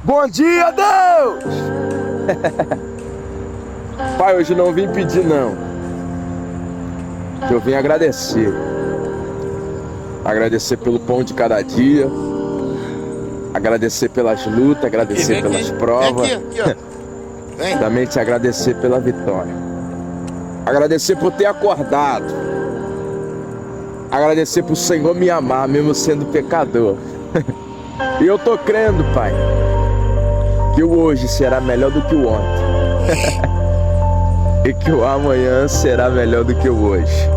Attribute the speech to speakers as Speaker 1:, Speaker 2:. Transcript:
Speaker 1: Bom dia, Deus! Pai, hoje não vim pedir não. Eu vim agradecer. Agradecer pelo pão de cada dia. Agradecer pelas lutas, agradecer pelas provas.
Speaker 2: Vem aqui, Vem.
Speaker 1: Também te agradecer pela vitória. Agradecer por ter acordado. Agradecer por o Senhor me amar, mesmo sendo pecador. E eu tô crendo, Pai, que o hoje será melhor do que o ontem. E que o amanhã será melhor do que o hoje.